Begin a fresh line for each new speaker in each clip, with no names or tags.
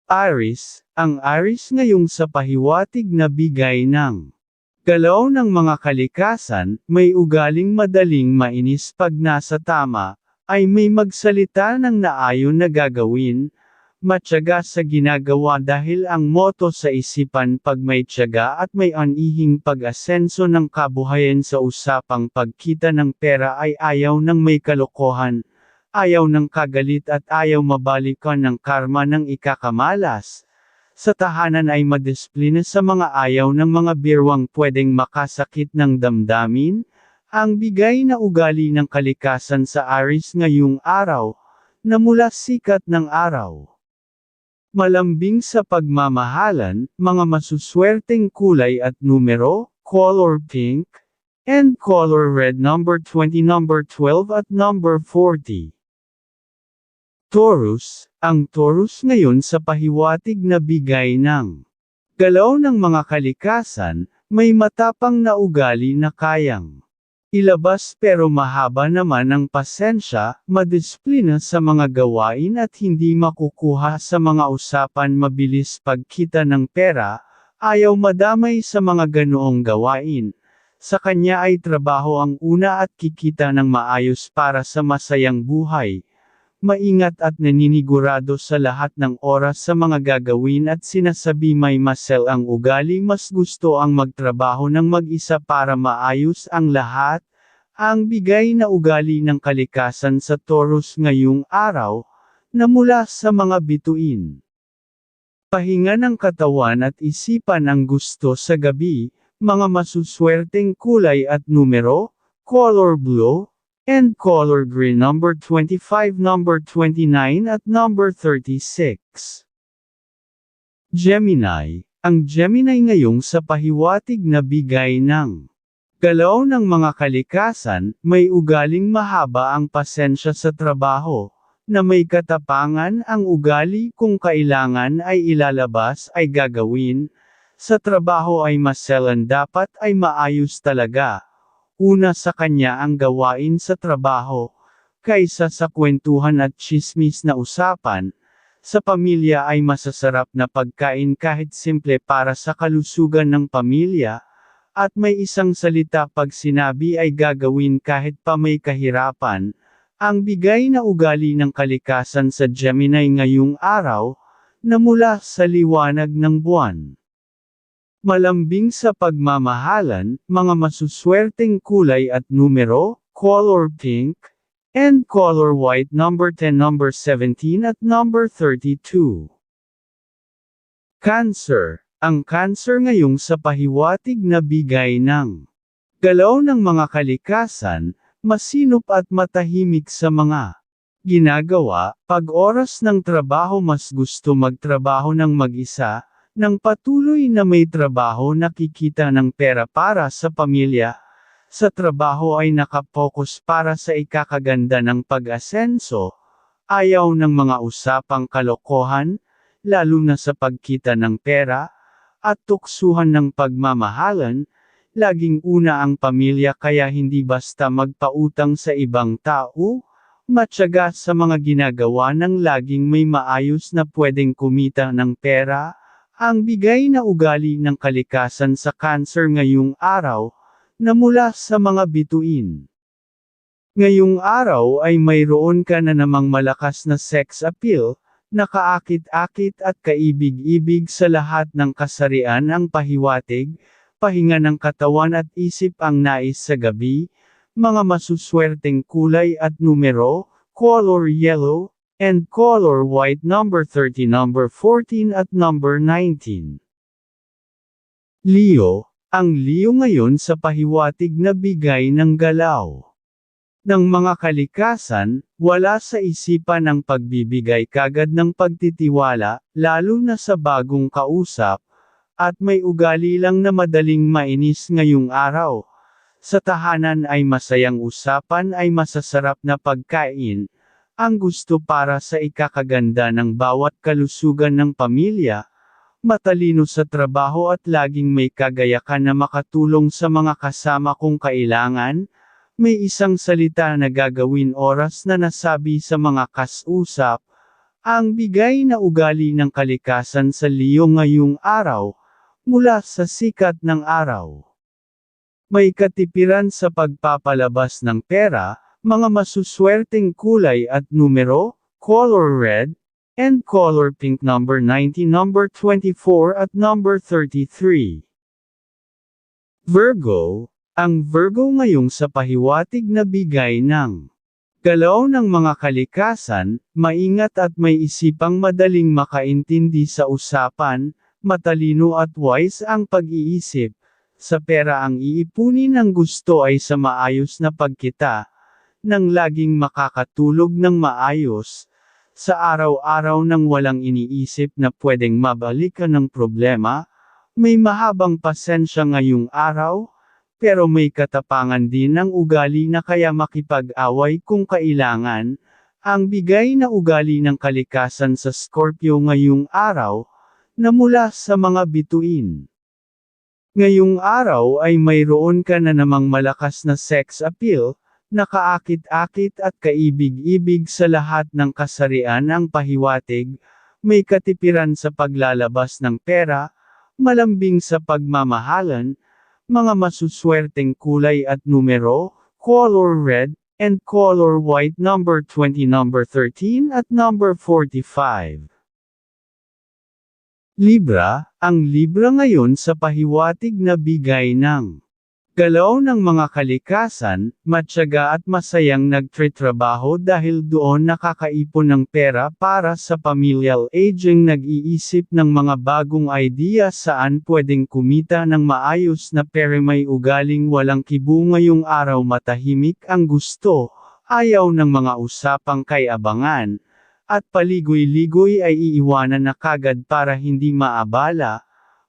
Aries, ang Aries ngayong sa pahiwatig na bigay ng galaw ng mga kalikasan, may ugaling madaling mainis pag nasa tama, ay may magsalita ng naayon na gagawin, matyaga sa ginagawa dahil ang moto sa isipan pag may tiyaga at may anihing pag-asenso ng kabuhayan sa usapang pagkita ng pera ay ayaw ng may kalokohan, ayaw ng kagalit at ayaw mabalikan ng karma ng ikakamalas. Sa tahanan ay madisiplina sa mga ayaw ng mga birwang pwedeng makasakit ng damdamin. Ang bigay na ugali ng kalikasan sa Aries ngayong araw, na mula sikat ng araw. Malambing sa pagmamahalan, mga masuswerteng kulay at numero, color pink, and color red number 20, number 12 at number 40. Taurus, ang Taurus ngayon sa pahiwatig na bigay ng galaw ng mga kalikasan, may matapang na ugali na kayang ilabas pero mahaba naman ang pasensya, madisiplina sa mga gawain at hindi makukuha sa mga usapan mabilis pagkita ng pera, ayaw madamay sa mga ganoong gawain. Sa kanya ay trabaho ang una at kikita ng maayos para sa masayang buhay. Maingat at naninigurado sa lahat ng oras sa mga gagawin at sinasabi may masel ang ugali, mas gusto ang magtrabaho ng mag-isa para maayos ang lahat. Ang bigay na ugali ng kalikasan sa Taurus ngayong araw, na mula sa mga bituin. Pahinga ng katawan at isipan ang gusto sa gabi, mga masuswerteng kulay at numero, color blue, and color green number 25, number 29 at number 36. Gemini, ang Gemini ngayong sa pahiwatig na bigay ng galaw ng mga kalikasan, may ugaling mahaba ang pasensya sa trabaho, na may katapangan ang ugali kung kailangan ay ilalabas ay gagawin, sa trabaho ay maselan dapat ay maayos talaga. Una sa kanya ang gawain sa trabaho, kaysa sa kwentuhan at tsismis na usapan. Sa pamilya ay masasarap na pagkain kahit simple para sa kalusugan ng pamilya, at may isang salita pag sinabi ay gagawin kahit pa may kahirapan. Ang bigay na ugali ng kalikasan sa Gemini ngayong araw, na mula sa liwanag ng buwan. Malambing sa pagmamahalan, mga masuswerteng kulay at numero, color pink, and color white number 10, number 17 at number 32. Cancer, ang Cancer ngayong sa pahiwatig na bigay ng galaw ng mga kalikasan, masinop at matahimik sa mga ginagawa, pag oras ng trabaho mas gusto magtrabaho ng mag-isa, nang patuloy na may trabaho nakikita ng pera para sa pamilya. Sa trabaho ay nakapokus para sa ikakaganda ng pag-asenso, ayaw ng mga usapang kalokohan, lalo na sa pagkita ng pera, at tuksuhan ng pagmamahalan, laging una ang pamilya kaya hindi basta magpautang sa ibang tao, matyaga sa mga ginagawa ng laging may maayos na pwedeng kumita ng pera. Ang bigay na ugali ng kalikasan sa Cancer ngayong araw, na mula sa mga bituin. Ngayong araw ay mayroon ka na namang malakas na sex appeal, nakaakit-akit at kaibig-ibig sa lahat ng kasarian ang pahiwatig, pahinga ng katawan at isip ang nais sa gabi, mga masuswerteng kulay at numero, color yellow, and color white number 30, number 14 at number 19. Leo, ang Leo ngayon sa pahiwatig na bigay ng galaw ng mga kalikasan, wala sa isipan ang pagbibigay kagad ng pagtitiwala, lalo na sa bagong kausap, at may ugali lang na madaling mainis ngayong araw. Sa tahanan ay masayang usapan ay masasarap na pagkain, ang gusto para sa ikakaganda ng bawat kalusugan ng pamilya, matalino sa trabaho at laging may kagayakan na makatulong sa mga kasama kung kailangan, may isang salita na gagawin oras na nasabi sa mga kausap, Ang bigay na ugali ng kalikasan sa Leo ngayong araw, mula sa sikat ng araw. May katipiran sa pagpapalabas ng pera, mga masuswerteng kulay at numero, color red, and color pink number 90, number 24 at number 33. Virgo, ang Virgo ngayong sa pahiwatig na bigay ng galaw ng mga kalikasan, maingat at may isipang madaling makaintindi sa usapan, matalino at wise ang pag-iisip. Sa pera ang iipunin ng gusto ay sa maayos na pagkita, nang laging makakatulog ng maayos, sa araw-araw nang walang iniisip na pwedeng mabalikan ng problema, may mahabang pasensya ngayong araw, pero may katapangan din ng ugali na kaya makipag-away kung kailangan. Ang bigay na ugali ng kalikasan sa Scorpio ngayong araw, na mula sa mga bituin. Ngayong araw ay mayroon ka na namang malakas na sex appeal, nakaakit-akit at kaibig-ibig sa lahat ng kasarian ang pahiwatig, may katipiran sa paglalabas ng pera, malambing sa pagmamahalan, mga masuswerteng kulay at numero, color red, and color white number 20, number 13 at number 45. Libra, ang Libra ngayon sa pahiwatig na bigay ng galaw ng mga kalikasan, matyaga at masayang nagtritrabaho dahil doon nakakaipon ng pera para sa pamilyal aging nag-iisip ng mga bagong idea saan pwedeng kumita ng maayos na pera may ugaling walang kibo ngayong araw matahimik ang gusto, ayaw ng mga usapang kay abangan, at paligoy-ligoy ay iiwanan na kagad para hindi maabala.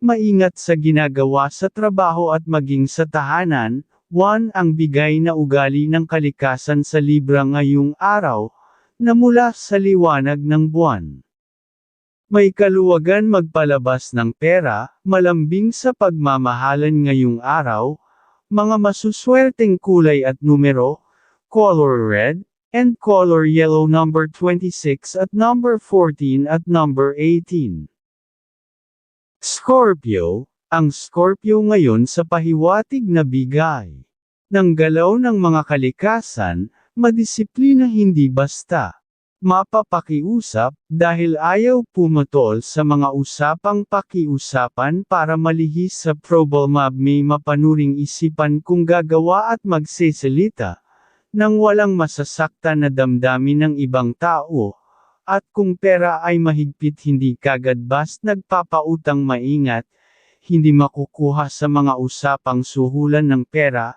Maingat sa ginagawa sa trabaho at maging sa tahanan. 1. Ang bigay na ugali ng kalikasan sa Libra ngayong araw, na mula sa liwanag ng buwan. May kaluwagan magpalabas ng pera, malambing sa pagmamahalan ngayong araw, mga masuswerteng kulay at numero, color red, and color yellow number 26 at number 14 at number 18. Scorpio, ang Scorpio ngayon sa pahiwatig na bigay ng galaw ng mga kalikasan, madisiplina hindi basta mapapakiusap, dahil ayaw pumutol sa mga usapang pakiusapan para malihis sa problema may mapanuring isipan kung gagawa at magsesalita, nang walang masasaktan na damdamin ng ibang tao. At kung pera ay mahigpit hindi kagad basta nagpapautang maingat, hindi makukuha sa mga usapang suhulan ng pera,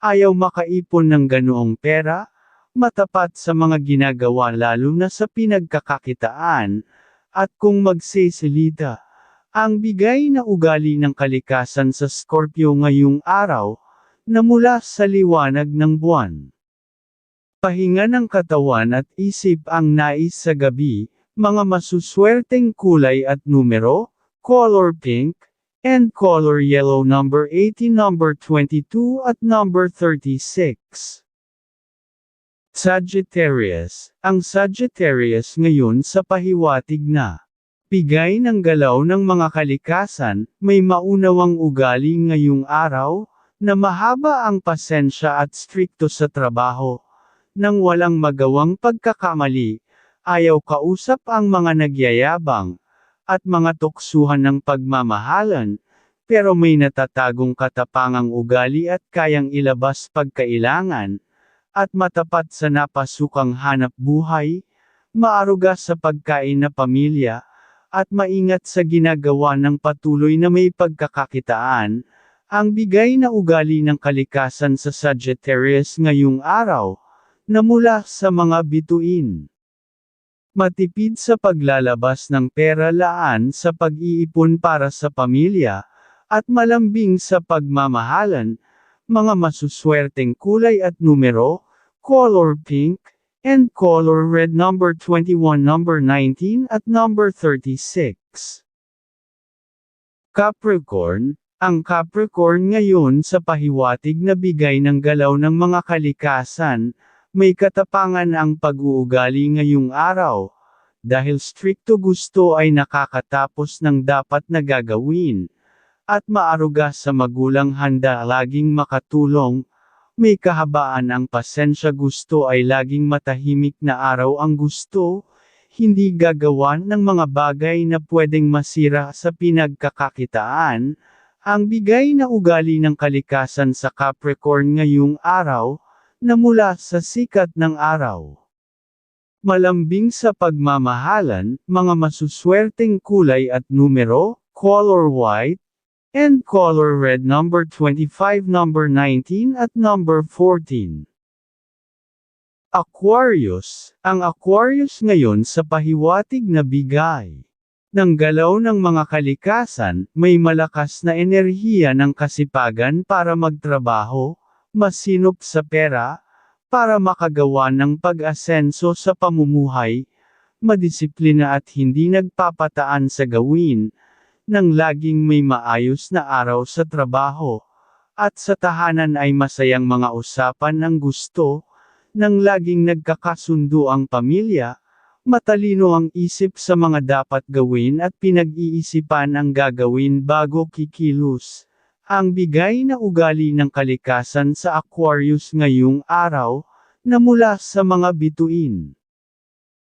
ayaw makaipon ng ganoong pera, matapat sa mga ginagawa lalo na sa pinagkakakitaan, at kung magsesalita, ang bigay na ugali ng kalikasan sa Scorpio ngayong araw, na mula sa liwanag ng buwan. Pahinga ng katawan at isip ang nais sa gabi, mga masuswerteng kulay at numero, color pink, and color yellow number 18, number 22 at number 36. Sagittarius, ang Sagittarius ngayon sa pahiwatig na bigay ng galaw ng mga kalikasan, may maunawang ugali ngayong araw, na mahaba ang pasensya at strikto sa trabaho. Nang walang magawang pagkakamali, ayaw kausap ang mga nagyayabang, at mga tuksuhan ng pagmamahalan, pero may natatagong katapangang ugali at kayang ilabas pagkailangan, at matapat sa napasukang hanap buhay, maaruga sa pagkain na pamilya, at maingat sa ginagawa ng patuloy na may pagkakakitaan, ang bigay na ugali ng kalikasan sa Sagittarius ngayong araw, na mula sa mga bituin. Matipid sa paglalabas ng pera laan sa pag-iipon para sa pamilya, at malambing sa pagmamahalan, mga masuswerteng kulay at numero, color pink, and color red number 21, number 19 at number 36. Capricorn, ang Capricorn ngayon sa pahiwatig na bigay ng galaw ng mga kalikasan, may katapangan ang pag-uugali ngayong araw, dahil strikto gusto ay nakakatapos ng dapat na gagawin, at maaruga sa magulang handa laging makatulong, may kahabaan ang pasensya gusto ay laging matahimik na araw ang gusto, hindi gagawan ng mga bagay na pwedeng masira sa pinagkakakitaan, ang bigay na ugali ng kalikasan sa Capricorn ngayong araw, na mula sa sikat ng araw. Malambing sa pagmamahalan, mga masuswerteng kulay at numero, color white, and color red number 25, number 19 at number 14. Aquarius, ang Aquarius ngayon sa pahiwatig na bigay ng galaw ng mga kalikasan, may malakas na enerhiya ng kasipagan para magtrabaho, masinop sa pera, para makagawa ng pag-asenso sa pamumuhay, madisiplina at hindi nagpapataan sa gawin, nang laging may maayos na araw sa trabaho, at sa tahanan ay masayang mga usapan ng gusto, nang laging nagkakasundo ang pamilya, matalino ang isip sa mga dapat gawin at pinag-iisipan ang gagawin bago kikilos. Ang bigay na ugali ng kalikasan sa Aquarius ngayong araw, na mula sa mga bituin.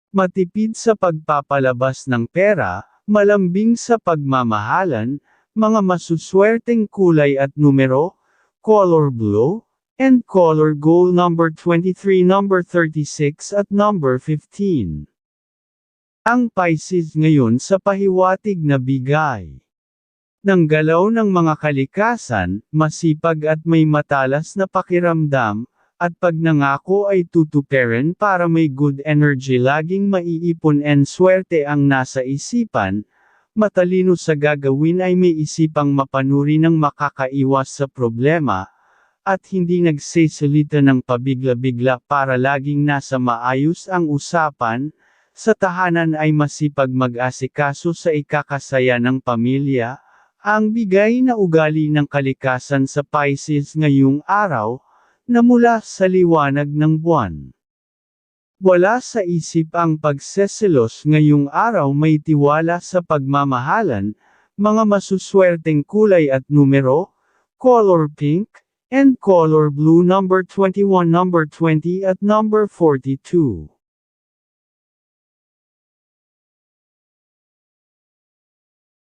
Matipid sa pagpapalabas ng pera, malambing sa pagmamahalan, mga masuswerteng kulay at numero, color blue, and color gold number 23, number 36 at number 15. Ang Pisces ngayon sa pahiwatig na bigay ng galaw ng mga kalikasan, masipag at may matalas na pakiramdam, at pag nangako ay tutuparin para may good energy laging maiipon and swerte ang nasa isipan, matalino sa gagawin ay may isipang mapanuri ng makakaiwas sa problema, at hindi nagsesalita ng pabigla-bigla para laging nasa maayos ang usapan, sa tahanan ay masipag mag-asikaso sa ikakasaya ng pamilya, ang bigay na ugali ng kalikasan sa Pisces ngayong araw, na mula sa liwanag ng buwan. Wala sa isip ang pagseselos ngayong araw, may tiwala sa pagmamahalan, mga masuswerteng kulay at numero, color pink, and color blue number 21, number 20 at number 42.